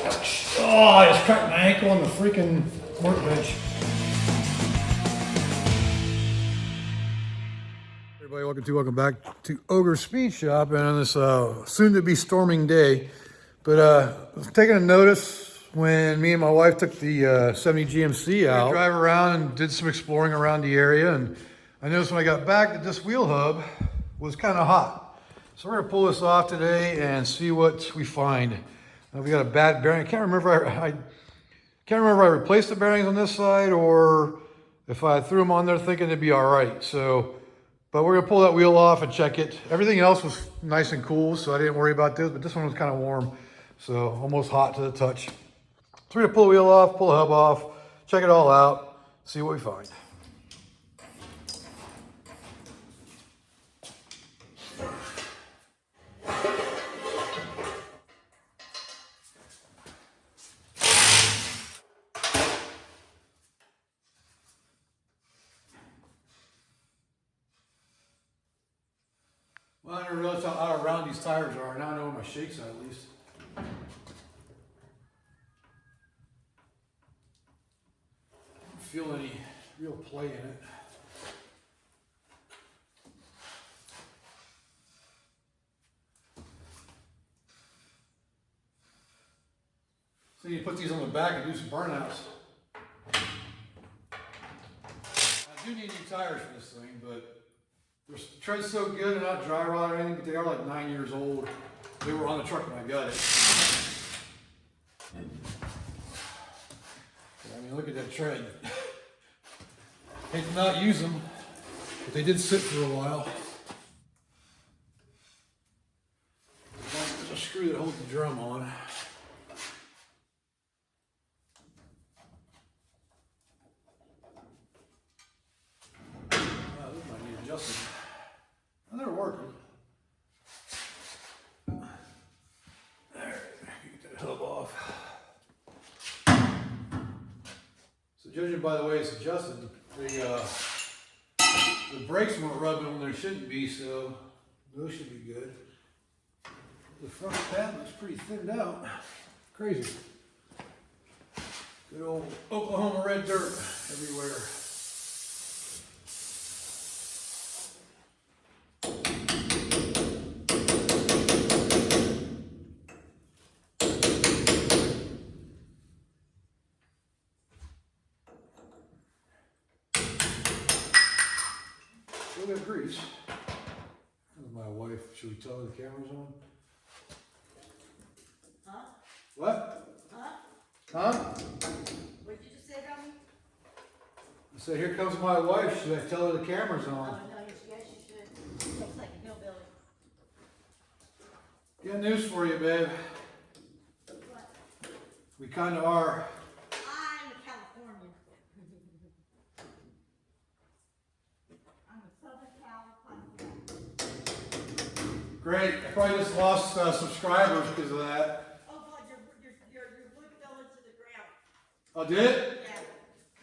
Oh, I just cracked my ankle on the freaking workbench. Everybody, welcome back to Ogre Speed Shop, and on this soon-to-be storming day. But I was taking a notice when me and my wife took the 70 GMC out. We drive around and did some exploring around the area, and I noticed when I got back that this wheel hub was kind of hot. So we're gonna pull this off today and see what we find. We got a bad bearing. I can't remember. I can't remember if I replaced the bearings on this side or if I threw them on there thinking it'd be all right. So, but we're gonna pull that wheel off and check it. Everything else was nice and cool, so I didn't worry about this. But this one was kind of warm, so almost hot to the touch. So we're gonna pull the wheel off, pull the hub off, check it all out, see what we find. Well, I didn't realize how round these tires are. Now I know where my shakes are at least. I don't feel any real play in it. So you put these on the back and do some burnouts. I do need new tires for this thing, but the tread's so good, they're not dry rot or anything, but they are like 9 years old. They were on the truck when I got it. I mean, look at that tread. Hate to not use them, but they did sit for a while. There's a screw that holds the drum on. Oh, they're working. There, get that hub off. So judging by the way it's adjusted, the brakes weren't rubbing when they shouldn't be, so those should be good. The front pad looks pretty thinned out. Crazy. Good old Oklahoma red dirt everywhere. Still got grease. That's my wife. Should we tell her the camera's on? Huh? What? Huh? Huh? What did you just say about me? I said, here comes my wife. Should I tell her the camera's Oh, on? no, yes, you should. Looks like a hillbilly. Got news for you, babe. What? We kind of are. I'm a Californian. I'm a Southern California. Great. I probably just lost subscribers because of that. Oh, God, your wood fell into the ground. Oh, did it? Yeah.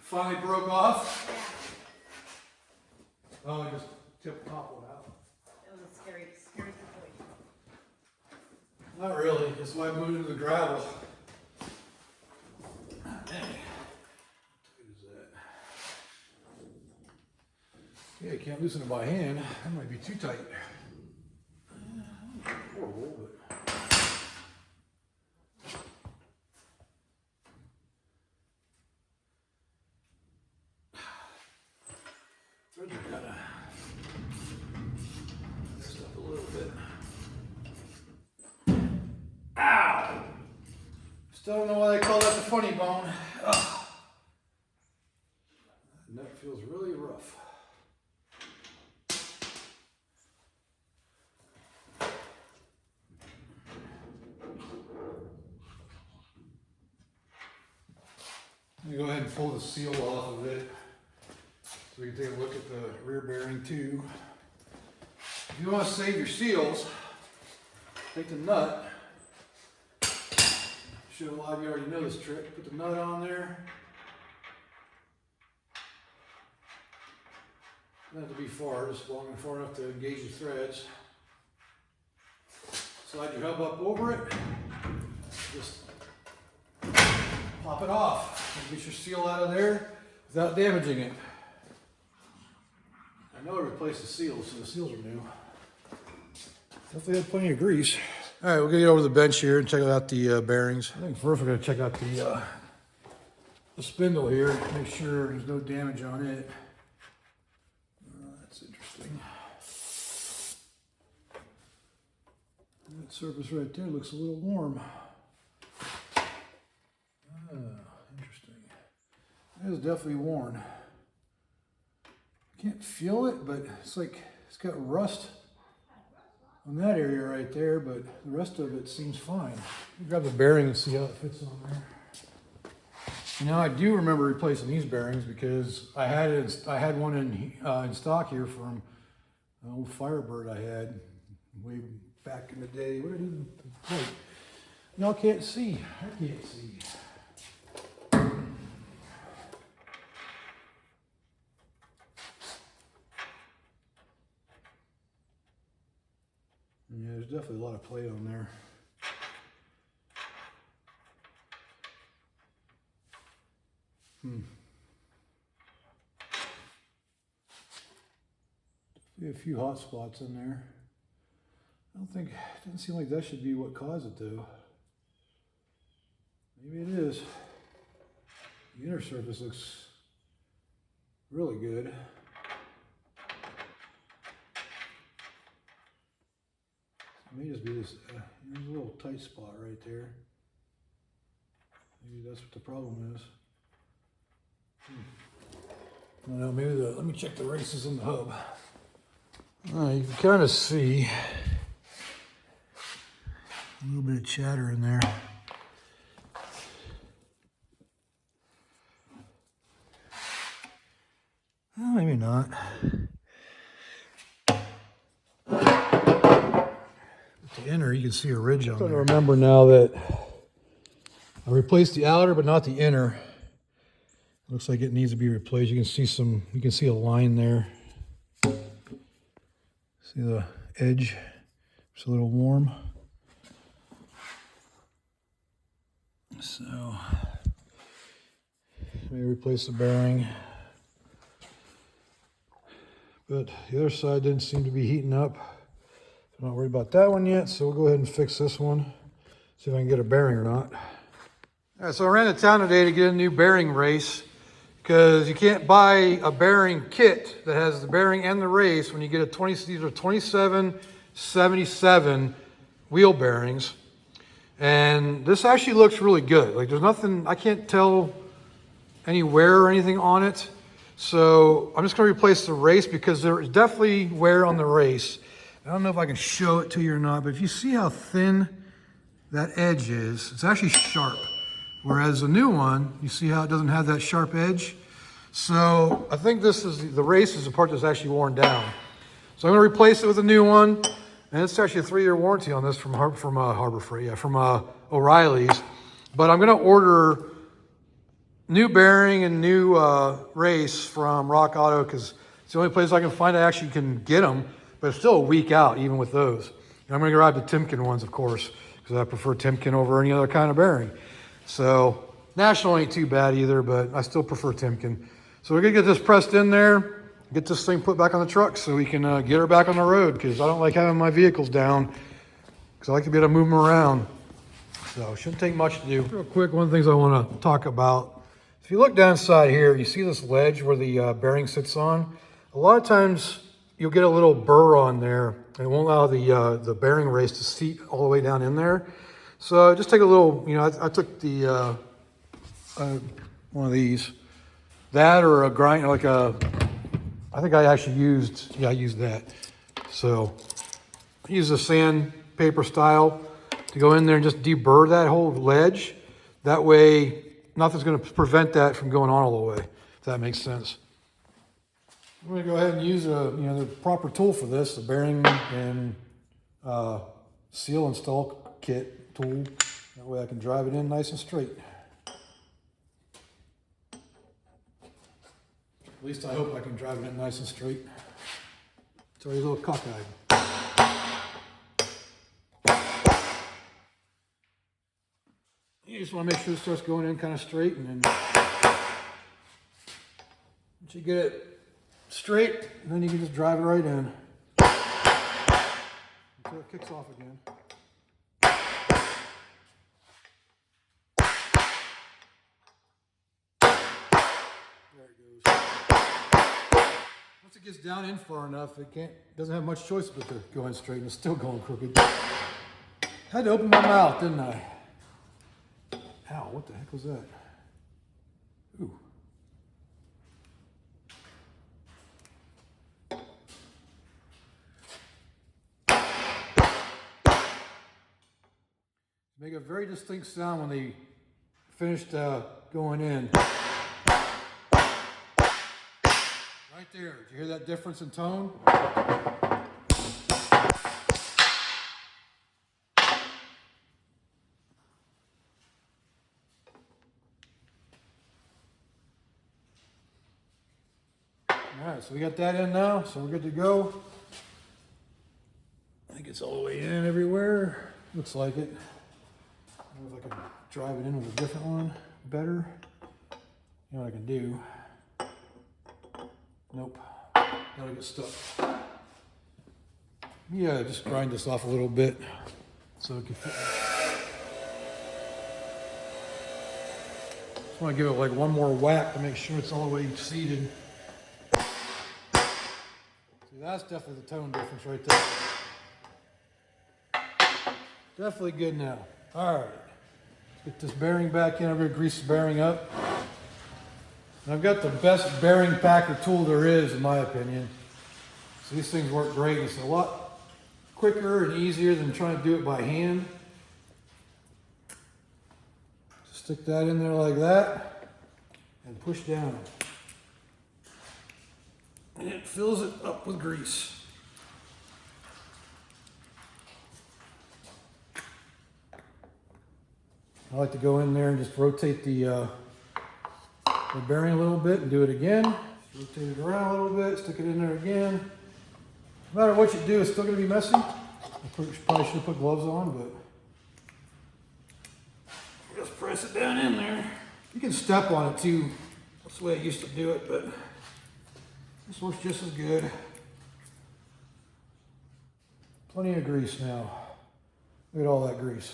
Finally broke off? Yeah. Oh, I just tipped the top one out. It was a scary situation. Not really. That's why I moved into the gravel. Dang. What is that? Yeah, I can't loosen it by hand. That might be too tight. Horrible, but. Threads are kind of messed up a little bit. Ow! Still don't know why they call that the funny bone. Ugh. That nut feels really rough. Let me go ahead and pull the seal off of it so we can take a look at the rear bearing too. If you want to save your seals, take the nut. Sure, a lot of you already know this trick. Put the nut on there. Doesn't have to be far, just long and far enough to engage the threads. Slide your hub up over it. Just pop it off. Get your seal out of there without damaging it. I know I replaced the seals, so the seals are new. Definitely had plenty of grease. All right, we're gonna get over to the bench here and check out the bearings. I think first we're gonna check out the spindle here, make sure there's no damage on it. That's interesting. That surface right there looks a little warm. Interesting. It is definitely worn. Can't feel it, but it's like it's got rust on that area right there, but the rest of it seems fine. Grab the bearing and see how it fits on there. You know, I do remember replacing these bearings because I had one in stock here from an old Firebird I had way back in the day. What did I even wait? No, I can't see. I can't see. Yeah, there's definitely a lot of play on there. Definitely a few hot spots in there. It doesn't seem like that should be what caused it though. Maybe it is. The inner surface looks really good. It may just be this, there's a little tight spot right there. Maybe that's what the problem is. I don't know, maybe let me check the races in the hub. You can kind of see a little bit of chatter in there. Well, maybe not. The inner, you can see a ridge on there. I'm starting to remember now that I replaced the outer, but not the inner. Looks like it needs to be replaced. You can see a line there. See the edge? It's a little warm. So, maybe replace the bearing. But the other side didn't seem to be heating up. I'm not worried about that one yet, so we'll go ahead and fix this one. See if I can get a bearing or not. All right, so I ran to town today to get a new bearing race because you can't buy a bearing kit that has the bearing and the race when you get these are 2777 wheel bearings. And this actually looks really good. Like there's nothing, I can't tell any wear or anything on it. So I'm just gonna replace the race because there is definitely wear on the race. I don't know if I can show it to you or not, but if you see how thin that edge is, it's actually sharp. Whereas the new one, you see how it doesn't have that sharp edge? So I think the race is the part that's actually worn down. So I'm gonna replace it with a new one. And it's actually a 3-year warranty on this from Harbor Freight, yeah, from O'Reilly's. But I'm gonna order new bearing and new race from Rock Auto because it's the only place I can find I actually can get them. But it's still a week out, even with those. And I'm gonna grab the Timken ones, of course, because I prefer Timken over any other kind of bearing. So National ain't too bad either, but I still prefer Timken. So we're gonna get this pressed in there, get this thing put back on the truck so we can get her back on the road because I don't like having my vehicles down because I like to be able to move them around. So it shouldn't take much to do. Real quick, one of the things I wanna talk about. If you look down inside here, you see this ledge where the bearing sits on. A lot of times, you'll get a little burr on there and it won't allow the bearing race to seat all the way down in there. So just take a little, I took the, one of these, that or a grind, I think I actually used that. So I use the sandpaper style to go in there and just deburr that whole ledge. That way, nothing's gonna prevent that from going on all the way, if that makes sense. I'm going to go ahead and use the proper tool for this, the bearing and seal install kit tool. That way I can drive it in nice and straight. At least I hope I can drive it in nice and straight. It's already a little cockeyed. Yeah. You just want to make sure it starts going in kind of straight, and then once you get it straight, then you can just drive it right in until it kicks off again. There it goes. Once it gets down in far enough, doesn't have much choice but to go in straight, and it's still going crooked. Had to open my mouth, didn't I? Ow, what the heck was that? Ooh. Make a very distinct sound when they finished going in. Right there. Did you hear that difference in tone? Alright, so we got that in now, so we're good to go. I think it's all the way in everywhere. Looks like it. I don't know if I can drive it in with a different one better. You know what I can do? Nope. Gotta get stuck. Yeah, just grind this off a little bit so it can fit. Just want to give it like one more whack to make sure it's all the way seated. See, that's definitely the tone difference right there. Definitely good now. All right, let's get this bearing back in. I'm gonna grease the bearing up. And I've got the best bearing packer tool there is, in my opinion. So these things work great. It's a lot quicker and easier than trying to do it by hand. Just stick that in there like that and push down. And it fills it up with grease. I like to go in there and just rotate the bearing a little bit and do it again. Just rotate it around a little bit, stick it in there again. No matter what you do, it's still going to be messy. I probably should have put gloves on, but just press it down in there. You can step on it too. That's the way I used to do it, but this works just as good. Plenty of grease now. Look at all that grease.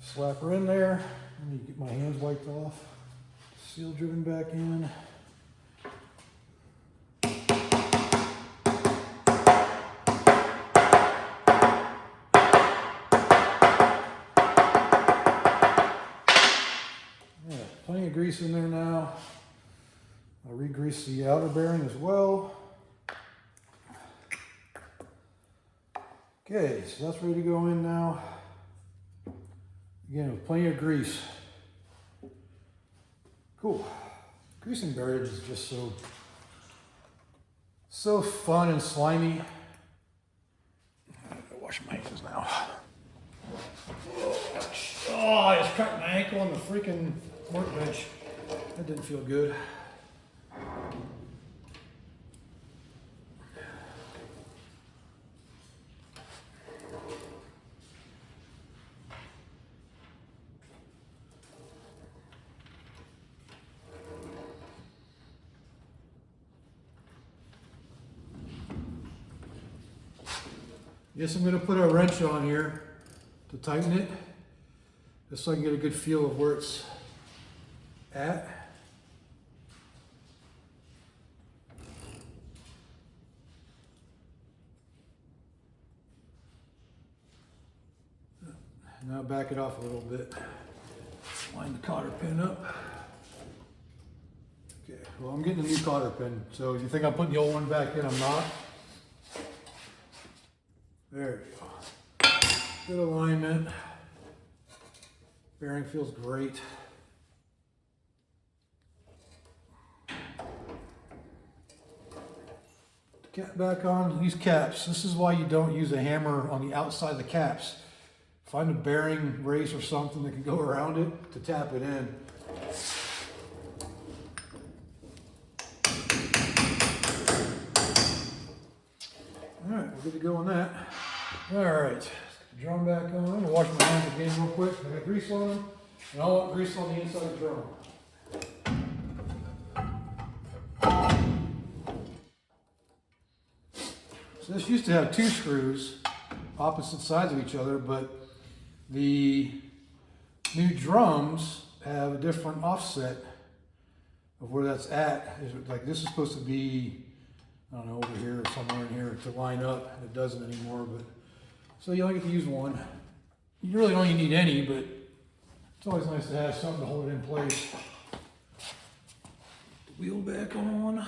Slap her in there. Let me get my hands wiped off. Seal driven back in. Yeah, plenty of grease in there now. I'll re-grease the outer bearing as well. Okay, so that's ready to go in now. Again, with plenty of grease. Cool. Greasing bearings is just so fun and slimy. I gotta wash my hands now. Oh, I just cracked my ankle on the freaking workbench. That didn't feel good. Yes, I'm going to put a wrench on here to tighten it, just so I can get a good feel of where it's at. Now back it off a little bit. Line the cotter pin up. Okay, well, I'm getting a new cotter pin, so if you think I'm putting the old one back in, I'm not. There we go. Good alignment. Bearing feels great. Cap back on these caps. This is why you don't use a hammer on the outside of the caps. Find a bearing race or something that can go around it to tap it in. All right, we're good to go on that. All right, let's get Drum back on. I'll wash my hands again real quick. I got grease on them, and I want grease on the inside of the drum. So this used to have 2 screws, opposite sides of each other, but the new drums have a different offset of where that's at. Like this is supposed to be, I don't know, over here or somewhere in here to line up, and it doesn't anymore. But so you only get to use one. You really don't even need any, but it's always nice to have something to hold it in place. The wheel back on.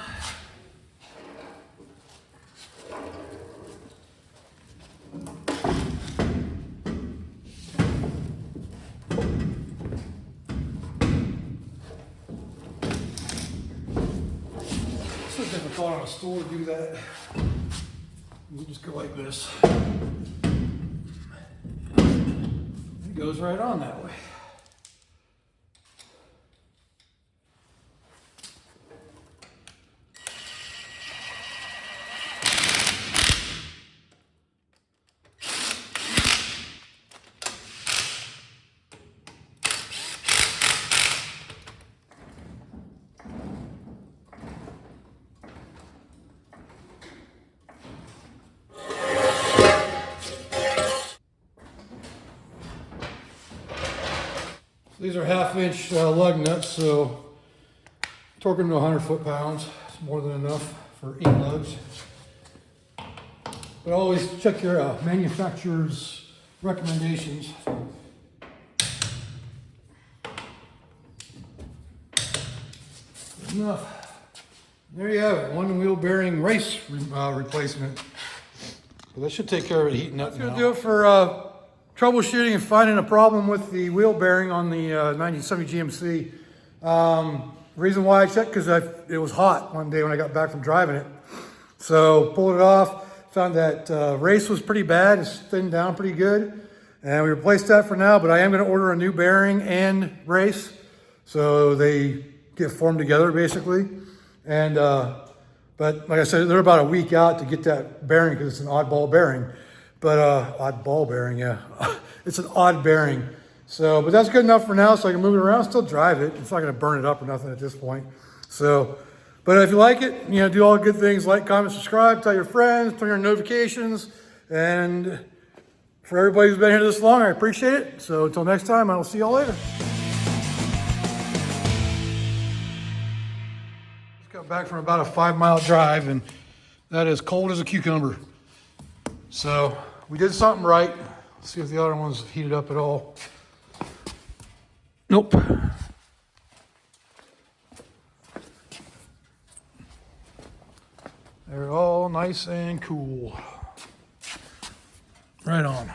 It's so difficult on a stool to do that. You just go like this. It goes right on that way. These are 1/2-inch lug nuts, so torque them to 100 foot-pounds. It's more than enough for 8 lugs. But always check your manufacturer's recommendations. Good enough. There you have it, 1 wheel bearing race replacement. So that should take care of it heating up. That's gonna do it for troubleshooting and finding a problem with the wheel bearing on the 1970 GMC. Reason why I checked, because it was hot one day when I got back from driving it. So pulled it off, found that race was pretty bad, it's thinned down pretty good. And we replaced that for now, but I am gonna order a new bearing and race. So they get formed together basically. And, but like I said, they're about a week out to get that bearing because it's an oddball bearing. But oddball bearing, yeah. It's an odd bearing. So, but that's good enough for now, so I can move it around, still drive it. It's not gonna burn it up or nothing at this point. So, but if you like it, you know, do all the good things, like, comment, subscribe, tell your friends, turn on notifications. And for everybody who's been here this long, I appreciate it. So until next time, I will see y'all later. Just got back from about a 5-mile drive, and that is cold as a cucumber. So we did something right. Let's see if the other one's heated up at all. Nope. They're all nice and cool. Right on.